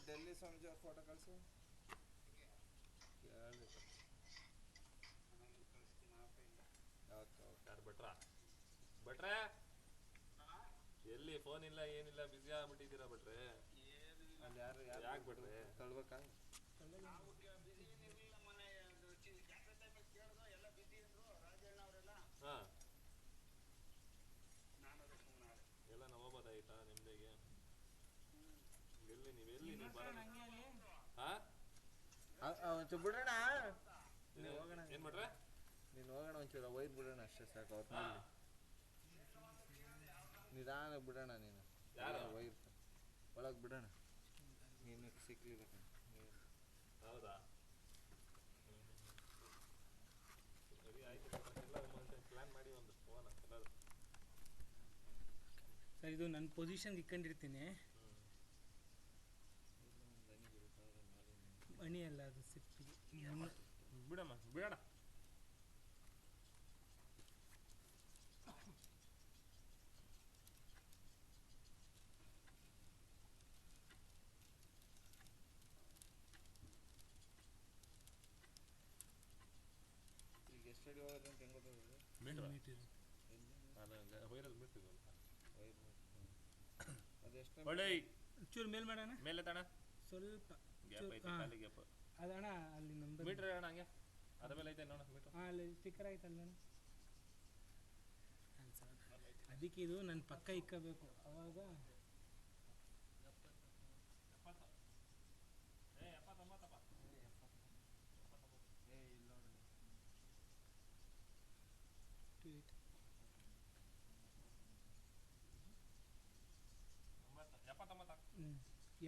ಡೆಲ್ಲಿ ಸ್ವಾಮೀಜಿ ಅವ್ರ ಫೋಟೋ ಕಳಿಸು. ಯಾರು ಭಟ್ರಾ? ಭಟ್ರೆ ಎಲ್ಲಿ ಫೋನ್ ಇಲ್ಲ ಏನಿಲ್ಲ, ಬಿಸಿ ಆಗ್ಬಿಟ್ಟಿದ್ದೀರಾ ಭಟ್ರೆ? ಅಲ್ಲಿ ಯಾರು ಯಾಕೆ ಭಟ್ರೆ? ತಳ್ಬೇಕಾ? ಹಾ, ಎಲ್ಲ ನವಾಬಾದಾಯ್ತಾ ನಿಮ್ದೆಗೆ? ಎಲ್ಲಿ ನೀವೆಲ್ಲಿ ನೀವು ಬರೋಣ? ಹಾ, ಒಂಚೂರು ಬಿಡೋಣ. ಹೋಗೋಣ. ಏನ್ ಮಾಡ್ರೆ? ನೀನು ಹೋಗೋಣ, ಒಂಚೂರು ಒಯ್ದು ಬಿಡೋಣ ಅಷ್ಟೇ ಸಾಕು. ಅವ್ರ ನಿಧಾನ ಬಿಡೋಣ. ನೀನು ಯಾರು ಒಯ್ದು ಒಳಗೆ ಬಿಡೋಣ. ನೀನು ಸಿಕ್ಲಿಲ್ಲ. ಹೌದಾ? ಸರಿ ಆಯ್ತು. ಎಲ್ಲ ಪ್ಲಾನ್ ಮಾಡಿ ಒಂದು ಫೋನ್ ಎಲ್ಲರೂ. ಸರ್, ಇದು ನನ್ನ ಪೊಸಿಷನ್ಗೆ ಇಟ್ಕೊಂಡಿರ್ತೀನಿ. ಮಣಿ ಅಲ್ಲ, ಅದು ಸಿಪ್ಪಿಗೆ ಬಿಡಮ್ಮ, ಬಿಡೋಣ. ಈಗ ಎಷ್ಟು ಅಡಿ ಹೋಗೋದು ಅಂತ ಹೆಂಗೆ ಗೊತ್ತಾಗೋದು? ಮೀಟ್ರ್ ಅದು ವೈರಲ್ ಮೀಟ್ರ್ ಅದೆಷ್ಟು? ಒಳ್ಳೆ ಚೂರು ಮೇಲ್ ಮಾಡೋಣ. ಮೇಲೆ ತಾಣ ಸ್ವಲ್ಪ ಗ್ಯಾಪ್ ಐತೆ, ಖಾಲಿ ಗ್ಯಾಪ್. ಅದಣ್ಣ ಅಲ್ಲಿ ನಂಬರ್ ಮೀಟ್ರ್ ಅಣ್ಣ ಹಂಗೆ ಅದ ಮೇಲೆ ಐತೆ ನೋಡ ಮೀಟ್ರ್. ಹಾಂ, ಅಲ್ಲಿ ಸ್ಟಿಕ್ಕರ್ ಆಯ್ತಲ್ಲ. ಅದಕ್ಕೆ ಇದು ನನ್ನ ಪಕ್ಕ ಇಕ್ಕಬೇಕು. ಅವಾಗ ಎಪ್ಪತ್ತೊಂಬತ್ತು.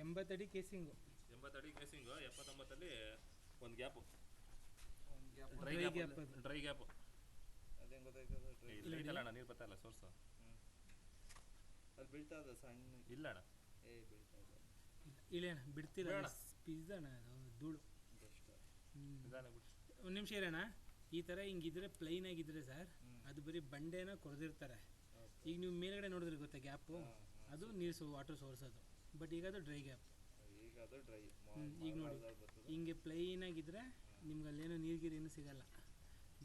80 ಅಡಿ ಕೇಸಿಂಗು. 80 ಅಡಿ ಕೇಸಿಂಗು. 79 ಒಂದು gap, dry gap. Dry gap. ಅದೇನು ಗೊತ್ತಾಯ್ತದ? ಇಲ್ಲ ಅಣ್ಣ, ನೀರು ಬರ್ತಾ ಇಲ್ಲ ಸೋರ್ಸು. ಅದು ಬೀಳ್ತಾ ಇದೆ ಸಣ್ಣ. ಇಲ್ಲ ಅಣ್ಣ, ಬೀಳ್ತಾ ಇದೆ. ಇಲ್ಲ ಅಣ್ಣ, ಬಿಡ್ತಿಲ್ಲ. ಪಿಜ್ಜಾಣ ಅದು ಧೂಳು. ಒಂದು ನಿಮಿಷ ಇರೋಣ. ಈ ಥರ ಹಿಂಗಿದ್ರೆ ಪ್ಲೈನ್ ಆಗಿದ್ರೆ ಸರ್, ಅದು ಬರೀ ಬಂಡೆನ ಕೊರೆದಿರ್ತಾರೆ. ಈಗ ನೀವು ಮೇಲ್ಗಡೆ ನೋಡಿದ್ರೆ ಗೊತ್ತಾ ಗ್ಯಾಪು, ಅದು ನೀರು ವಾಟರ್ ಸೋರ್ಸ್ ಅದು. ಬಟ್ ಈಗ ಅದು ಡ್ರೈ ಗ್ಯಾಪ್. ಈಗ ಅದು ಡ್ರೈ. ಈಗ ನೋಡಿ, ಹಿಂಗೆ ಪ್ಲೈನ್ ಆಗಿದ್ರೆ ನಿಮ್ಗೆ ಅಲ್ಲೇನೋ ನೀರು ಏನು ಸಿಗಲ್ಲ,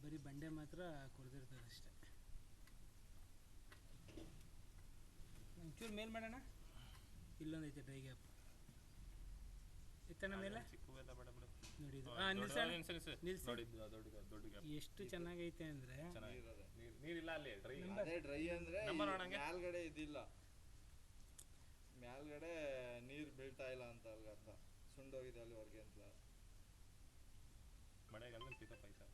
ಬರೀ ಬಂಡೆ ಮಾತ್ರ ಕೊರೆದಿರ್ತಾರೆ ಅಷ್ಟೇ. ಒಂಚೂರು ಮೇಲ್ ಮಾಡೋಣ. ಇಲ್ಲೊಂದೈತೆ ಡ್ರೈ ಗ್ಯಾಪ್. ಎತ್ತಣ ಮೇಲೆ ನೋಡಿ. ಹಾಂ, ಎಷ್ಟು ಚೆನ್ನಾಗೈತೆ ಅಂದರೆ, ನೀರಿಲ್ಲ ಅಲ್ಲಿ. ಡ್ರೈ ಡ್ರೈ ಅಂದರೆ ಮ್ಯಾಲ್ಗಡೆ ಇದಿಲ್ಲ, ಮ್ಯಾಲ್ಗಡೆ ನೀರು ಬೀಳ್ತಾ ಇಲ್ಲ ಅಂತ ಅಲ್ಗ ಅರ್ಥ. ಸುಂಡೋಗಿದೆ ಅಲ್ಲಿವರೆಗೆ ಅಂತ. ಮಳೆಗಾಲದಲ್ಲಿ ಪಿಕಪ್ ಆಯ್ತಾ?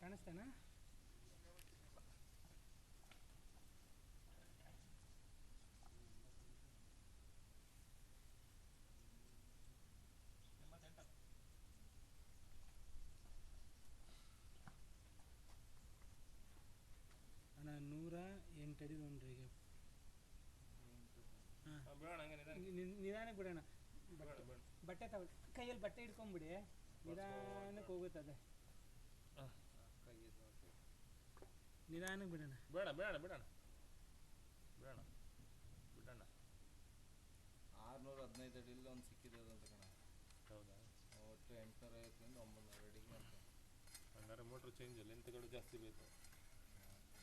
ಕಾಣಿಸ್ತಾನಾ? ಅಣ್ಣ 108 ಅಡಿ ಒಂದು ಡ್ರೈ ಗ್ಯಾಪ್. ನಿಧಾನಕ್ಕೆ ಬಿಡೋಣ. ಬಟ್ಟೆ ತಗೊಳ್ಳಿ, ಕೈಯಲ್ಲಿ ಬಟ್ಟೆ ಹಿಡ್ಕೊಂಬಿಡಿ, ನಿಧಾನಕ್ಕೆ ಹೋಗುತ್ತದೆ. ನಿಧಾನಕ್ಕೆ ಬಿಡೋಣ. ಬೇಡ ಬೇಡ ಬಿಡೋಣ ಬಿಡೋಣ ಬಿಡೋಣ. 615 ಅಡಿಯಲ್ಲಿ ಒಂದು ಸಿಕ್ಕಿದೆ ಅಂತ ಕಣ. ಹೌದಾ? ಒಟ್ಟು 850 900 ಅಡಿಗೆ ಅಂತ. ಹಂಗಾರೆ ಮೋಟ್ರ್ ಚೇಂಜ್ ಲೆಂತ್ಗಳು ಜಾಸ್ತಿ ಬೇಕು.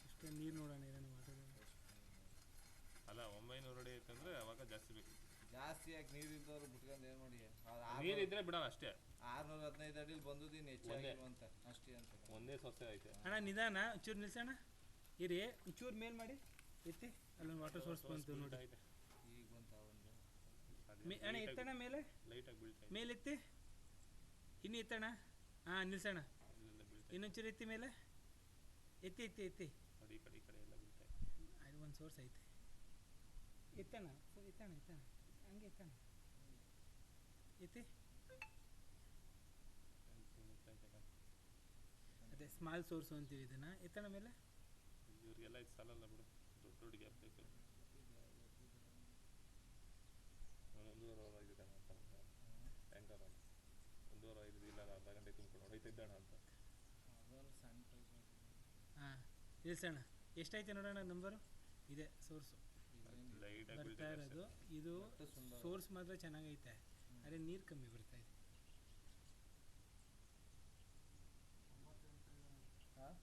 ಅಷ್ಟೇ ನೀರು ನೋಡೋಣ ಏನೇನು ಮಾತಾಡೋಣ. ಅಲ್ಲ, 900 ಅಡಿ ಐತಂದ್ರೆ ಅವಾಗ ಜಾಸ್ತಿ ಬೇಕು. ಜಾಸ್ತಿ ಯಾಕೆ ನೀರಿದ್ದವ್ರು ಬಿಟ್ಕೊಂಡು ಏನು ಮಾಡಿ? ನೀರಿದ್ರೆ ಬಿಡೋಣ ಅಷ್ಟೇ. 615 ಅಡಿಲಿ ಬಂದಿದ್ದೀನಿ ಹೆಚ್ಚಾಗಿರುವಂತ ಅಷ್ಟೇ ಅಂತ. ಒಂದೇ ಸೊಸೆ ಐತೆ ಅಣ್ಣ. ನಿಧಾನ, ಒಂಚೂರು ನಿಲ್ಸೋಣ. ಇರಿ, ಒಂಚೂರು ಮೇಲ್ ಮಾಡಿ ಎತ್ತಿ. ಅಲ್ಲೊಂದು ವಾಟರ್ ಸೋರ್ಸ್ ಬಂತು ನೋಡಿ. ಈಗ ಬಂತ ಒಂದು ಅಣ್ಣ. ಎತ್ತಣ ಮೇಲೆ, ಲೈಟಾಗಿ ಬೀಳ್ತಾ ಮೇಲೆ ಎತ್ತಿ. ಇನ್ನು ಎತ್ತಣ. ಹಾಂ, ನಿಲ್ಸೋಣ. ಇನ್ನೊಂಚೂರು ಎತ್ತಿ ಮೇಲೆ. ಎತ್ತಿ ಎತ್ತಿ ಎತ್ತಿ. ಈ ಕಡೆ ಎಲ್ಲ ಬೀಳ್ತಾ ಅದು ಒಂದು ಸೋರ್ಸ್ ಐತೆ. ಎತ್ತಣ, ಎತ್ತಣ ಎತ್ತಣ, ಹಂಗೆ ಎತ್ತಣ. ಎತ್ತಿ. ಅದೇ ಸ್ಮಾಲ್ ಸೋರ್ಸು ಅಂತೀವಿ ಇದನ್ನು. ಎತ್ತಣ ಮೇಲೆ. ಇವ್ರಿಗೆಲ್ಲ ಇದು ಸಾಲಲ್ಲ ಬಿಡು, ದೊಡ್ಡ ದೊಡ್ಡ ಗ್ಯಾಪ್ ಬೇಕು. 1.5 ಅವರ್ ಆಗಿದೆ ಅಂತ ಟ್ಯಾಂಕರ್. 1.5 ಅವರ್ ಆಗಿದೆ. ಇಲ್ಲ, ಅರ್ಧ ಗಂಟೆ ತುಂಬ್ಕೊಂಡು ಹೊಡೈತಿದ್ದಣ ಅಂತ. ಸಣ್ಣ. ಹಾಂ, ನಿಲ್ಸೋಣ. ಎಷ್ಟೈತೆ ನೋಡೋಣ ನಂಬರು. ಇದೆ ಸೋರ್ಸು ಲೈಟಾಗಿ ಬರ್ತಾ ಇರೋದು. ಇದು ಒಟ್ಟು ಸುಂದರ. ಸೋರ್ಸ್ ಮಾತ್ರ ಚೆನ್ನಾಗೈತೆ, ಅದೇ ನೀರು ಕಮ್ಮಿ ಬರ್ತಾ ಇದೆ.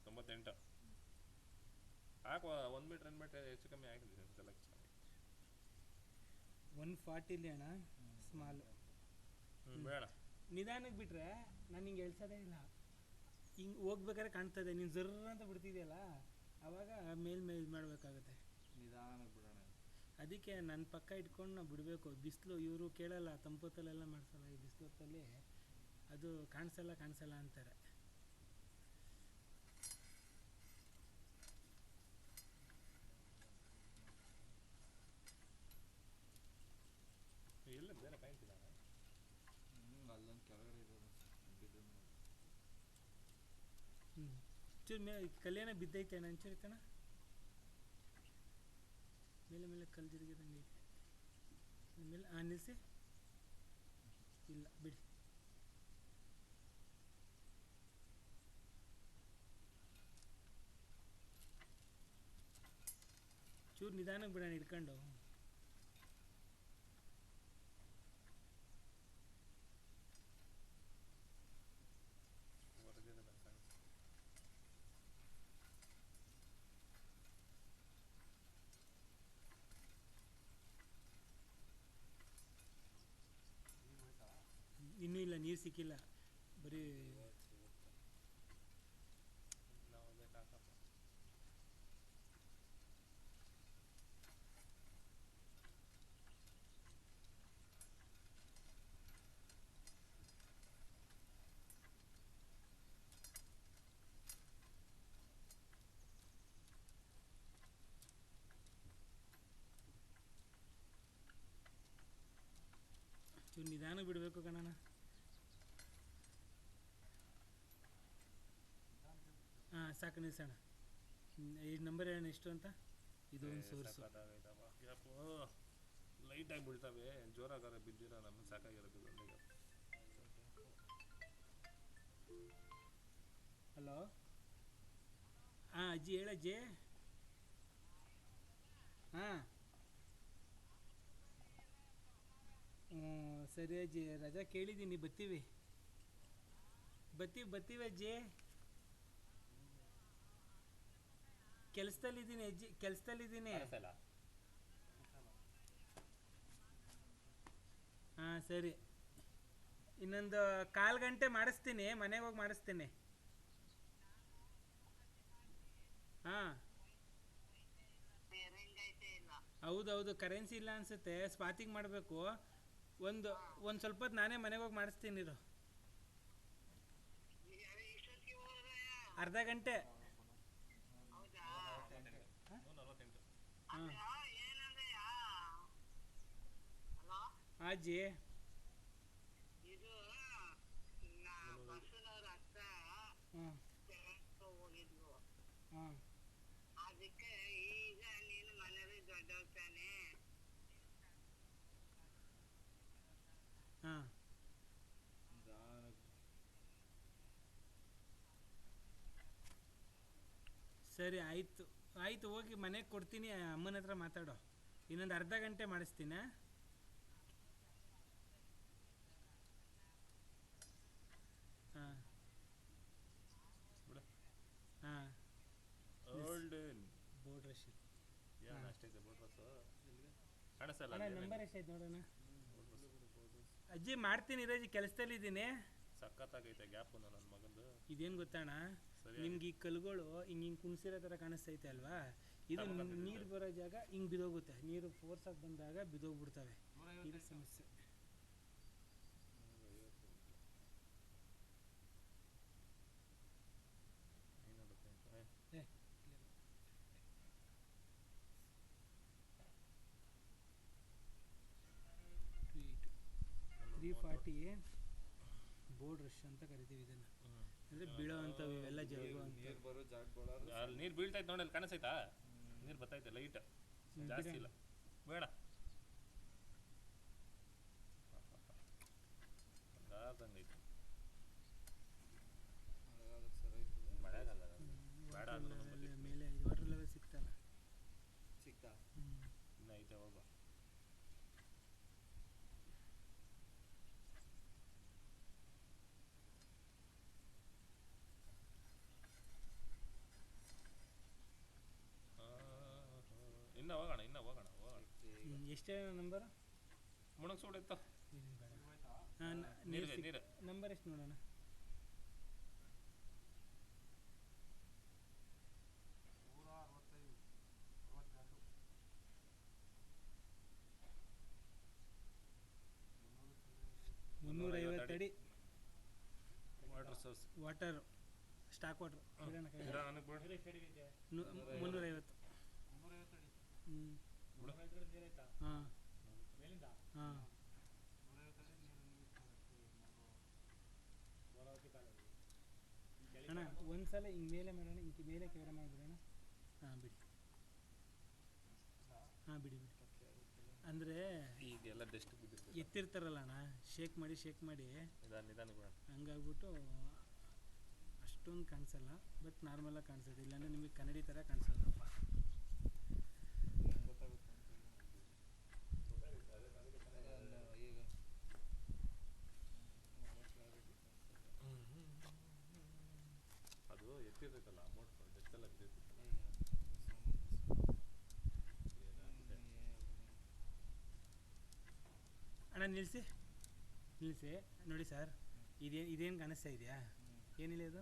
98 ಹಾಕುವ. 1 ಮೀಟ್ರ್ 2 ಮೀಟ್ರ್ ಹೆಚ್ಚು ಕಮ್ಮಿ ಆಗಿದೆ ಸಲ. 140 ಅಣ್ಣ ಸ್ಮಾಲು. ಬೇಡ ನಿಧಾನಕ್ಕೆ ಬಿಟ್ರೆ ನಾನು ಹಿಂಗೆ ಎಳ್ಸೋದೇ ಇಲ್ಲ. ಹಿಂಗೆ ಹೋಗ್ಬೇಕಾದ್ರೆ ಕಾಣ್ತದೆ, ನೀನು ಜರ್ರ ಅಂತ ಬಿಡ್ತಿದೆಯಲ್ಲ ಆವಾಗ ಮೇಲ್ ಇದು ಮಾಡಬೇಕಾಗುತ್ತೆ. ನಿಧಾನಕ್ಕೆ ಬಿಡೋಣ. ಅದಕ್ಕೆ ನನ್ನ ಪಕ್ಕ ಇಟ್ಕೊಂಡು ನಾವು ಬಿಡಬೇಕು. ಬಿಸಿಲು ಇವರು ಕೇಳಲ್ಲ, ತಂಪೊತ್ತಲ್ಲೆಲ್ಲ ಮಾಡಿಸಲ್ಲ. ಈ ಬಿಸಿಲು ಹೊತ್ತಲ್ಲಿ ಅದು ಕಾಣಿಸಲ್ಲ ಅಂತಾರೆ. ಎಲ್ಲ ಬೇರೆ ಪಾಯಿಂಟ್ ಇಲ್ಲ. ಅಲ್ಲೊಂದು ಕೆಳಗಡೆ ಇರೋದು ಬಿದ್ದು ಚೂರು ಮೇಲೆ ಕಲ್ಯಾಣ ಬಿದ್ದೈತೆ ಅಣ್ಣ, ಒಂಚೂರು ಕಣ ಮೇಲೆ ಕಲ್ಲು ತಿರುಗಿದಂಗೆ ಐತೆ ಮೇಲೆ. ನಿಲ್ಲಿಸಿ, ಇಲ್ಲ ಬಿಡಿ. ಚೂರು ನಿಧಾನಕ್ಕೆ ಬಿಡೋಣ ಹಿಡ್ಕೊಂಡು. ಇನ್ನೂ ಇಲ್ಲ, ನೀರು ಸಿಕ್ಕಿಲ್ಲ, ಬರೀ ಚೂರು ನಿಧಾನಕ್ಕೆ ಬಿಡಬೇಕು ಕಣಣ್ಣ. ಹಾಂ ಸಾಕು, ನಿಲ್ಸೋಣ. ಈ ನಂಬರ್ ಹೇಳೋಣ ಎಷ್ಟು ಅಂತ. ಇದು ಒಂದು ಸೋರ್ಸು. ಲೈಟಾಗಿ ಬೀಳ್ತವೆ, ಜೋರಾಗಾರ ಬಿದ್ದಿರೋ ನಮಗೆ ಸಾಕಾಗಿರೋದು. ಹಲೋ, ಹಾಂ ಅಜ್ಜಿ ಹೇಳಜ್ಜಿ. ಹಾಂ ಸರಿ ಅಜ್ಜಿ, ರಜಾ ಕೇಳಿದ್ದೀನಿ, ಬರ್ತೀವಿ ಅಜ್ಜಿ. ಕೆಲಸದಲ್ಲಿದ್ದೀನಿ ಅಜ್ಜಿ, ಕೆಲಸದಲ್ಲಿದ್ದೀನಿ. ಹಾಂ ಸರಿ, ಇನ್ನೊಂದು 1/4 ಗಂಟೆ ಮಾಡಿಸ್ತೀನಿ, ಮನೆಗೆ ಹೋಗಿ ಮಾಡಿಸ್ತೀನಿ. ಹಾಂ ಹೌದೌದು, ಕರೆನ್ಸಿ ಇಲ್ಲ ಅನಿಸುತ್ತೆ. ಸ್ಪಾತಿಗೆ ಮಾಡಬೇಕು. ಒಂದು ಸ್ವಲ್ಪ ಹೊತ್ತು ನಾನೇ ಮನೆಗೆ ಹೋಗಿ ಮಾಡಿಸ್ತೀನಿ ಇರು. ಅರ್ಧ ಗಂಟೆ. ಹಾಂ ಅಜ್ಜಿ. ಹಾಂ ಹಾಂ ಅದಕ್ಕೆ ಈಗ ನೀನು ಮನೇಲಿ ದೊಡ್ಡವತಾನೆ. ಹಾಂ ಸರಿ ಆಯಿತು ಹೋಗಿ ಮನೆಗೆ ಕೊಡ್ತೀನಿ, ಅಮ್ಮನ ಹತ್ರ ಮಾತಾಡೋ. ಇನ್ನೊಂದು ಅರ್ಧ ಗಂಟೆ ಮಾಡಿಸ್ತೀನಿ. ಹಾಂ ಹಾಂ ಬೋರ್ಡ್ ರಶ್ ಇದೆ. ನಂಬರ್ ಎಷ್ಟೈತೆ ನೋಡೋಣ. ಅಜ್ಜಿ ಮಾಡ್ತೀನಿ ಇರೋಜಿ, ಕೆಲಸದಲ್ಲಿದ್ದೀನಿ. ಸಖತ್ತಾಗೈತೆ ಗ್ಯಾಪು ನನ್ನ ಮಗಂದು. ಇದೇನು ಗೊತ್ತಣ್ಣ, ನಿಮ್ಗೆ ಈ ಕಲ್ಗಳು ಹಿಂಗೆ ಕುಣಿಸಿರೋ ಥರ ಕಾಣಿಸ್ತೈತೆ ಅಲ್ವಾ, ಇದು ನೀರು ಬರೋ ಜಾಗ ಹಿಂಗೆ ಬಿದೋಗುತ್ತೆ. ನೀರು ಫೋರ್ಸಾಗಿ ಬಂದಾಗ ಬಿದೋಗ್ಬಿಡ್ತವೆ. ಇದು ಸಮಸ್ಯೆ. ಬೋರ್ಡ್ ರಶ್ ಅಂತ ಕರಿತೀವಿ ಇದನ್ನು. ಅಂದರೆ ಬೀಳೋ ಅಂಥವು ಇವೆಲ್ಲ ಜರುಗೋ ಅಂತ. ನೀರು ಬರೋ ಜಾಗಗಳು ಅಲ್ಲಿ ನೀರು ಬೀಳ್ತೈತೆ ನೋಡಿ, ಅಲ್ಲಿ ಕಾಣಿಸೈತಾ ನೀರು ಬರ್ತೈತೆ ಲೈಟ್, ಜಾಸ್ತಿ ಇಲ್ಲ. ಬೇಡ ಹಂಗಾದಂಗೈತೆ. ಮಳೆಗಾಲಕ್ಕೆ ಸರಿ ಮಳೆಗಾಲ ಬೇಡ ಅಂದ್ರೆ ಮೇಲೆ ವಾಟರ್ ಲೆವೆಲ್ ಸಿಗ್ತಾ ಎಷ್ಟೇ ನಂಬರ್ ಮುಣಗ್ಸೋಡಿತ್ತು ಹಾಂ ನೀರು ನಂಬರ್ ಎಷ್ಟು ನೋಡೋಣ. $350 water source water, stock water. ನನಗೆ 350. ಹಾಂ ಹಾಂ ಅಣ್ಣ ಒಂದ್ಸಲ ಹಿಂಗೆ ಮೇಲೆ ಮಾಡೋಣ, ಹಿಂಗೆ ಮೇಲೆ ಕೆಳಗಡೆ ಮಾಡಿಬಿಡೋಣ. ಹಾಂ ಬಿಡಿ, ಹಾಂ ಬಿಡಿ ಬಿಡಿ. ಅಂದರೆ ಈಗೆಲ್ಲ ಡಸ್ಟ್ ಬಿದ್ದಿರ್ತದೆ. ಎತ್ತಿರ್ತಾರಲ್ಲ ಅಣ್ಣ, ಶೇಕ್ ಮಾಡಿ ನಿಧಾನ ಹಂಗಾಗ್ಬಿಟ್ಟು ಅಷ್ಟೊಂದು ಕಾಣಿಸಲ್ಲ, ಬಟ್ ನಾರ್ಮಲಾಗಿ ಕಾಣಿಸುತ್ತೆ. ಇಲ್ಲಾಂದರೆ ನಿಮಗೆ ಕನ್ನಡಿ ಥರ ಕಾಣಿಸೋದಪ್ಪ. ಅದು ಎತ್ತಿರ್ತೈತಲ್ಲ ಅಮೌಂಟ್ ಡಸ್ಟ್ ಎಲ್ಲ ಬಿದ್ದಿರ್ತೈತಲ್ಲ. ಅಣ್ಣ ನಿಲ್ಲಿಸಿ ನೋಡಿ ಸರ್, ಇದೇನು ಕಾಣಿಸ್ತಾ ಇದೆಯಾ? ಏನಿಲ್ಲ ಇದು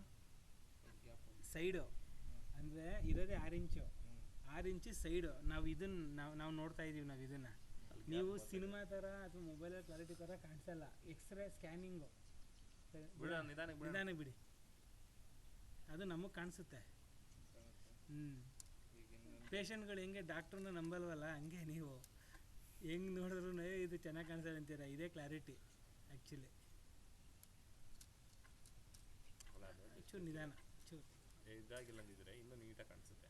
ಸೈಡು, ಅಂದರೆ ಇರೋದೇ 6 ಇಂಚು, 6 ಇಂಚು ಸೈಡು. ನಾವು ನೋಡ್ತಾ ಇದ್ದೀವಿ ನಾವು ಇದನ್ನು. ನೀವು ಸಿನಿಮಾ ಥರ ಅಥವಾ ಮೊಬೈಲಲ್ಲಿ ಕ್ವಾಲಿಟಿ ಥರ ಕಾಣಿಸಲ್ಲ. ಎಕ್ಸ್ರೇ ಸ್ಕ್ಯಾನಿಂಗು ನಿಧಾನಕ್ಕೆ ಬಿಡಿ, ಅದು ನಮಗೆ ಕಾಣಿಸುತ್ತೆ. ಪೇಷಂಟ್ಗಳು ಹೆಂಗೆ ಡಾಕ್ಟ್ರನ್ನ ನಂಬಲ್ವಲ್ಲ, ಹಂಗೆ ನೀವು ಹೆಂಗೆ ನೋಡಿದ್ರು ಇದು ಚೆನ್ನಾಗಿ ಕಾಣಿಸ್ತದೆ ಅಂತೀರ. ಇದೇ ಕ್ಲಾರಿಟಿ ಆ್ಯಕ್ಚುಲಿ. ಚೂರು ನಿಧಾನ, ಚೂರು ಇದಾಗಿಲ್ಲ ಅಂದಿದ್ರೆ ಇನ್ನೂ ನೀಟಾಗಿ ಕಾಣಿಸುತ್ತೆ.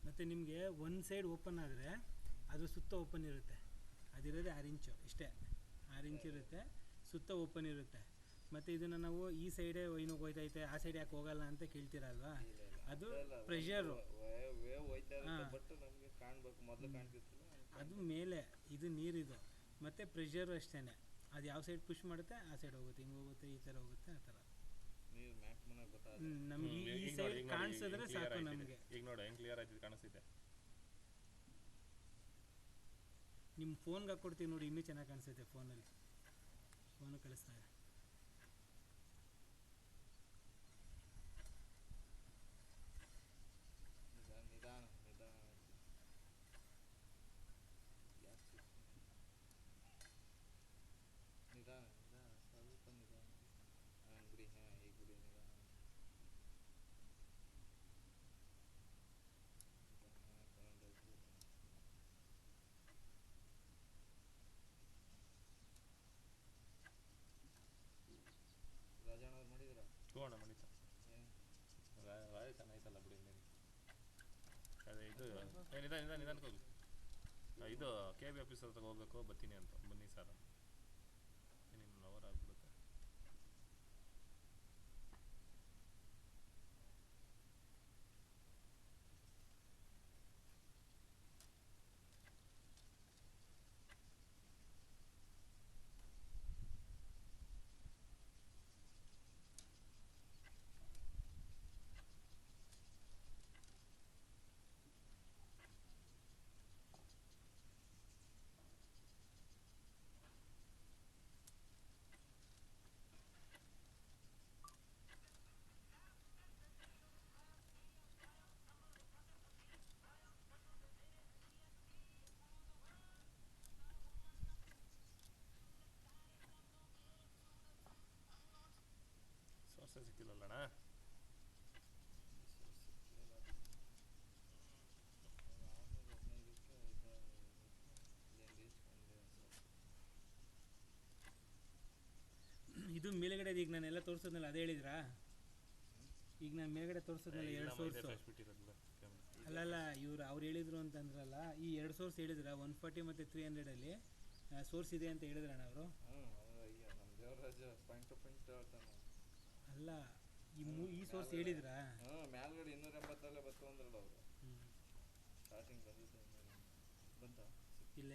ಮತ್ತು ನಿಮಗೆ ಒಂದು ಸೈಡ್ ಓಪನ್ ಆದರೆ ಅದು ಸುತ್ತ ಓಪನ್ ಇರುತ್ತೆ. ಅದಿರೋದೇ 6 ಇಂಚು, ಇಷ್ಟೇ 6 ಇಂಚ್ ಇರುತ್ತೆ, ಸುತ್ತ ಓಪನ್ ಇರುತ್ತೆ. ಮತ್ತು ಇದನ್ನು ನಾವು ಈ ಸೈಡೇ ಏನಕ್ಕೆ ಹೋಯ್ತೈತೆ, ಆ ಸೈಡ್ ಯಾಕೆ ಹೋಗಲ್ಲ ಅಂತ ಕೇಳ್ತೀರಲ್ವಾ, ಅದು ಪ್ರೆಷರು. ಅದು ಮೇಲೆ ಇದು ನೀರಿದು, ಮತ್ತು ಪ್ರೆಷರು ಅಷ್ಟೇ. ಅದು ಯಾವ ಸೈಡ್ ಪುಷ್ ಮಾಡುತ್ತೆ ಆ ಸೈಡ್ ಹೋಗುತ್ತೆ, ಹಿಂಗೆ ಹೋಗುತ್ತೆ, ಈ ಥರ ಹೋಗುತ್ತೆ, ಆ ಥರ. ನಮಗೆ ಈ ಸೈಡ್ ಕಾಣಿಸಿದ್ರೆ ಸಾಕು ನಮಗೆ. ಈಗ ನೋಡಿ ಹೆಂಗೆ ಕ್ಲಿಯರ್ ಆಯ್ತು, ಕಾಣಿಸ್ತಿದೆ. ನಿಮ್ಮ ಫೋನ್ಗೆ ಹಾಕ್ಕೊಡ್ತೀವಿ ನೋಡಿ, ಇನ್ನೂ ಚೆನ್ನಾಗಿ ಕಾಣಿಸುತ್ತೆ. ಫೋನು ಕಳಿಸ್ತಾರೆ. ಹೋಗೋಣ ಮಣಿತ ರಾಯ ಚೆನ್ನಾಯ್ತಲ್ಲ ಬಿಡಿ. ಅದೇ ಇದು ನಿಧಾನಕ್ಕೆ ಹೋಗಿ. ಇದು KB ಆಫೀಸ್ ಹತ್ರ ಹೋಗ್ಬೇಕು, ಬರ್ತೀನಿ ಅಂತ. ಬನ್ನಿ ಸರ್, ಇನ್ನೊಂದು ಅವರ್ ಆಗಿಬಿಡುತ್ತೆ. ಸೋರ್ಸೇ ಸಿಕ್ಕಿಲ್ಲಲ್ಲಣ್ಣ. ಇದು ಮೇಲ್ಗಡೆ ಈಗ ನಾನೆಲ್ಲ ತೋರಿಸೋದ್ನಲ್ಲ, ಅದೇ ಹೇಳಿದ್ರಾ? ಈಗ ನಾನು ಮೇಲ್ಗಡೆ ತೋರಿಸೋದ್ನಲ್ಲ 2 ಸೋರ್ಸು. ಅಲ್ಲಲ್ಲ, ಅವ್ರು ಹೇಳಿದ್ರು ಅಂತಂದ್ರಲ್ಲ, ಈ 2 ಸೋರ್ಸ್ ಹೇಳಿದ್ರ 140 ಮತ್ತು 300 ಸೋರ್ಸ್ ಇದೆ ಅಂತ ಹೇಳಿದ್ರಣ್ಣ ಅವರು. ಅಲ್ಲ, ಈ ಸೋರ್ಸ್ ಹೇಳಿದ್ರಾ? ಮೇಲ್ಗಡೆ 280 ಬತ್ತು ಅಂದ್ರಲ್ಲ ಅವರು. ಸ್ಟಾರ್ಟಿಂಗ್ ಬಂದಿದ್ದು ಬಂತ? ಇಲ್ಲ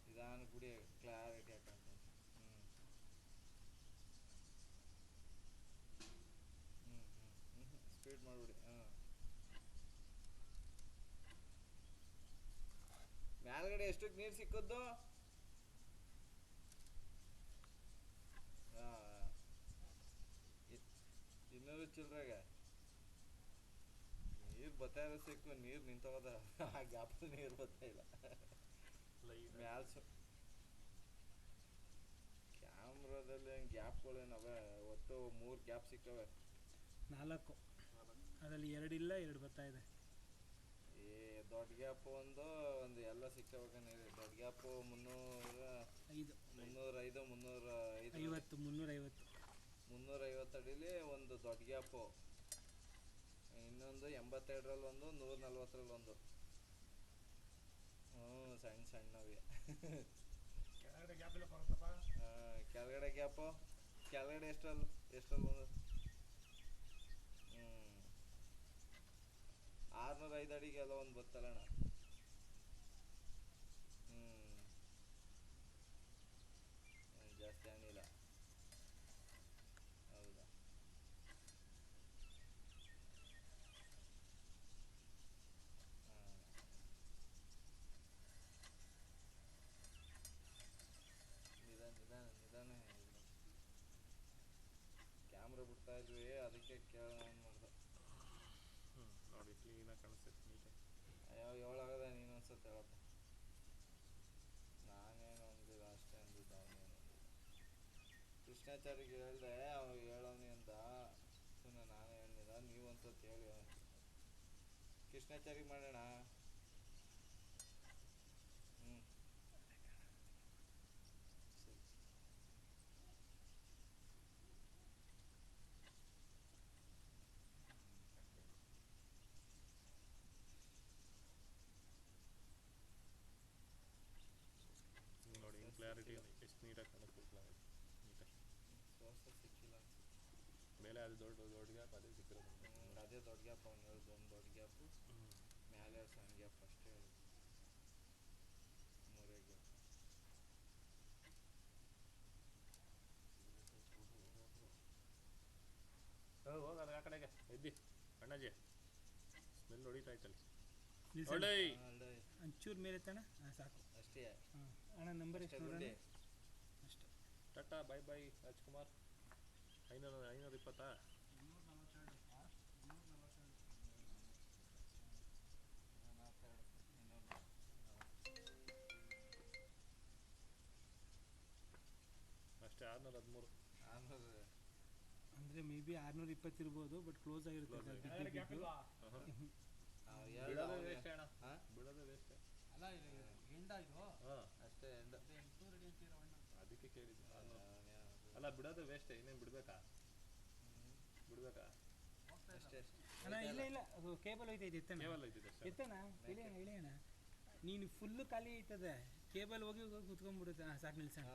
ನಿಧಾನ, ಕುಡಿ, ಕ್ಲಾರಿಟಿ ಹಾಕಂತ. ಎಷ್ಟಕ್ಕೆ ನೀರು ಸಿಕ್ಕದ್ದು? ಇನ್ನೂರು ಚಿಲ್ಲರೆಗೆ ನೀರು ಬರ್ತಾ ಇರೋ ಸಿಕ್ಕು, ನೀರು ನಿಂತೋದ. ಆ ಗ್ಯಾಪಲ್ಲಿ ನೀರು ಬರ್ತಾ ಇಲ್ಲ. ಮ್ಯಾಲ್ಸು ಕ್ಯಾಮ್ರಾದಲ್ಲಿ ಗ್ಯಾಪ್ಗಳೇನವೆ? ಒಟ್ಟು 3 ಗ್ಯಾಪ್ ಸಿಕ್ಕವೆ. 4 ಅದರಲ್ಲಿ 2 ಇಲ್ಲ, 2 ಬರ್ತಾ ಇದೆ. ದೊಡ್ಡ ಗ್ಯಾಪ್ ಒಂದು ಎಲ್ಲ ಸಿಕ್ಕವಾಗ ನೀರು. ದೊಡ್ಡ ಗ್ಯಾಪು 305 350 ಅಡಿಲಿ ಒಂದು ದೊಡ್ಡ ಗ್ಯಾಪು, ಇನ್ನೊಂದು 82ರಲ್ಲಿ ಒಂದು, 140ರಲ್ಲಿ ಒಂದು. ಸಣ್ಣ ಸಣ್ಣವೆ. ಕೆಳಗಡೆ ಗ್ಯಾಪು ಕೆಳಗಡೆ ಎಷ್ಟರಲ್ಲಿ ಒಂದು 605 ಅಡಿಗೆಲ್ಲ ಒಂದು ಬತ್ತಲ್ಲಣ್ಣ. ಜಾಸ್ತಿ ಏನಿಲ್ಲ. ಹೌದಾ? ನಿಧಾನ ಕ್ಯಾಮ್ರಾ ಬಿಡ್ತಾ ಇದ್ವಿ, ಅದಕ್ಕೆ ಕೇಳೋಣ ಮಾಡ್ದೆ. ನೋಡಿ ಕ್ಲೀನಾಗಿ ಕಾಣಿಸ್ತೈತೆ ನೀಟಾಗಿ. ಅಯ್ಯೋ ಏಳಾಗದ, ನೀನೊಂದ್ಸತಿ ಹೇಳಪ್ಪ. ನಾನೇನು ಅಂದಿಲ್ಲ, ಅಷ್ಟೇ ಅಂದಿದ್ದ. ಅವನೇನು ಕೃಷ್ಣಾಚಾರಿಗೆ ಹೇಳ್ದೆ, ಅವ್ನು ಹೇಳೋನಿ ಅಂತ. ಸುಮ್ಮನೆ ನಾನೇ ಹೇಳಿಲ್ಲ, ನೀವೊಂದ್ಸತಿ ಹೇಳಿ. ಕೃಷ್ಣಾಚಾರಿಗೆ ಮಾಡೋಣ. ನೋಡಿ ಕ್ಲಾರಿಟಿ ಎಷ್ಟು ನೀಟಾಗಿ ಕಾಣಿಸ್ತದೆ. ಕ್ಲಾರಿಟಿ ನೀಟಾಗಿ ಸೋರ್ಸ ಸಿಕ್ಕಿಲ್ಲ ಅನ್ಸುತ್ತೆ. ಮೇಲೆ ಅದು ದೊಡ್ಡ ಗ್ಯಾಪ್ ಅದೇ ಸಿಕ್ಕಿರೋದು. ಅದೇ ದೊಡ್ಡ ಗ್ಯಾಪ್. ಅವ್ನು ಹೇಳಿದ್ದು ಒಂದು ದೊಡ್ಡ ಗ್ಯಾಪು, ಮೇಲೆ ಸಣ್ಣ ಗ್ಯಾಪ್ ಅಷ್ಟೇ ಹೇಳಿದ್ದು. 3 ಗ್ಯಾಪ್. ಹೋಗದ ಆ ಕಡೆಗೆ ಎದ್ದಿ ಅಣ್ಣಾಜಿ. ಸ್ಮೆಲ್ ಹೊಡಿತಾ ಇತ್ತಲ್ಲಿ. ಒಂಚೂರು ಮೇಲೆ ತಾಣ ಸಾಕು ಅಷ್ಟೇ. ಅಣ್ಣ ನಂಬರ್ ಎಷ್ಟು ನೋಡೋಣ? ಅಷ್ಟೇ. Tata bye bye Rajkumar. 520. ಅಷ್ಟೇ. 613 ಅಂದರೆ ಮೇ ಬಿ 620 ಇರ್ಬೋದು, ಬಟ್ ಕ್ಲೋಸ್ ಆಗಿರುತ್ತೆ. ಬಿಡೋದೇ ವೇಸ್ಟ್ ಅಣ್ಣ. ಬಿಡೋದೇ ವೇಸ್ಟ್. ಅಲ್ಲ ಇದು ಎಂಡ ಇದು. ಅಷ್ಟೇ ಎಂಡ. 800 ಅಡಿ ಅಂತೀರ ಅಣ್ಣ. ಅದಕ್ಕೆ ಕೇಳಿದ್ದು. ಅಲ್ಲ ಬಿಡೋದು ವೇಸ್ಟ್. ಇನ್ನೇನು ಬಿಡ್ಬೇಕಾ? ಅಷ್ಟೇ. ಅಣ್ಣ ಇಲ್ಲ ಅದು ಕೇಬಲ್ ಹೋಯ್ತೈತೆ. ಎತ್ತಣ ಇಳಿಯೋಣ. ನೀನು ಫುಲ್ಲು ಖಾಲಿ ಐತದೆ, ಕೇಬಲ್ ಹೋಗಿ ಕುತ್ಕೊಂಡ್ಬಿಡುತ್ತೆ. ಸಾಕು ನಿಲ್ಸೋಣ.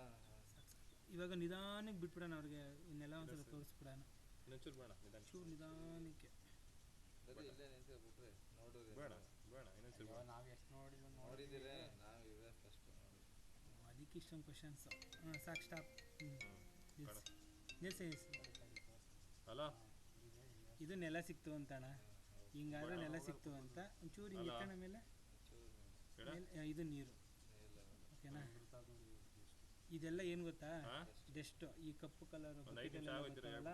ಇವಾಗ ನಿಧಾನಕ್ಕೆ ಬಿಟ್ಬಿಡೋಣ ಅವ್ರಿಗೆ. ಇನ್ನೆಲ್ಲ ಒಂದ್ಸಲ ತೋರಿಸ್ಬಿಡೋಣ. ಇನ್ನೊಂಚೂರು ಬೇಡ, ಚೂರು ನಿಧಾನಕ್ಕೆ. ಇಲ್ಲೇ ನಿಂತ್ಬಿಟ್ರೆ ನೋಡೋದು ಬೇಡ ಇನ್ನೊಂಚೂರು. ನಾವು ಎಷ್ಟು ನೋಡಿದ್ದೀರಿ? ನಾವು ಇವೇ ಫಸ್ಟ್ ಅದಕ್ಕೆ ಇಷ್ಟೊಂದು ಕ್ವಶನ್ಸ್. ಸಾಕು, ಸ್ಟಾಪ್. ನಿಲ್ಸಿ. ಅಲ್ಲ ಇದು ನೆಲ ಸಿಕ್ತು ಅಂತಣ್ಣ. ಹಿಂಗಾದ್ರೆ ನೆಲ ಸಿಕ್ತು ಅಂತ ಒಂಚೂರು ಹಿಂಗೆ ಇಟ್ಟಣ ಮೇಲೆ. ಇದು ನೀರು. ಓಕೆನಾ? ಇದೆಲ್ಲ ಏನು ಗೊತ್ತಾ? ಜಸ್ಟ್ ಈ ಕಪ್ಪು ಕಲರ್ ಬಕೆಟೆಲ್ಲ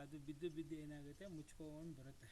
ಅದು ಬಿದ್ದು ಏನಾಗುತ್ತೆ, ಮುಚ್ಕೊಂಡು ಬರುತ್ತೆ.